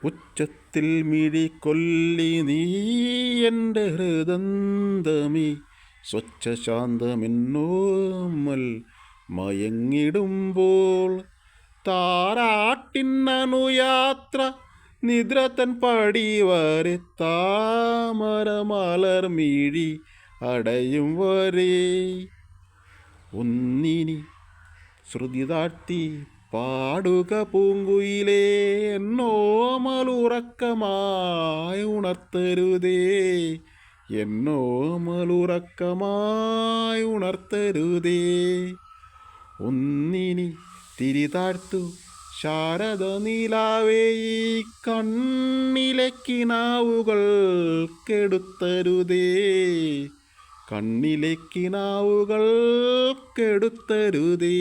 ഉച്ചത്തിൽ മിഴികൊല്ലി നീ എൻ്റെ ഹൃദന്തമി സ്വച്ഛശാന്തമെന്നോമൽ മയങ്ങിടുമ്പോൾ താരാട്ടിന്നനുയാത്ര നിദ്ര തൻ പടിവരെ താമരമലർമിഴി അടയും വരെ ഒന്നിനി ശ്രുതി താഴ്ത്തി പാടുക പൂങ്കുയിലേ എന്നോമലുറക്കമായി ഉണർത്തരുതേ എന്നോമലുറക്കമായി ഉണർത്തരുതേ ഒന്നിനി തിരി താഴ്ത്തു ശാരദ നിലാവേ ഈ കണ്ണിലെ കിനാവുകൾ കെടുത്തരുതേ കണ്ണിലെ കിനാവുകൾ കെടുത്തരുതേ.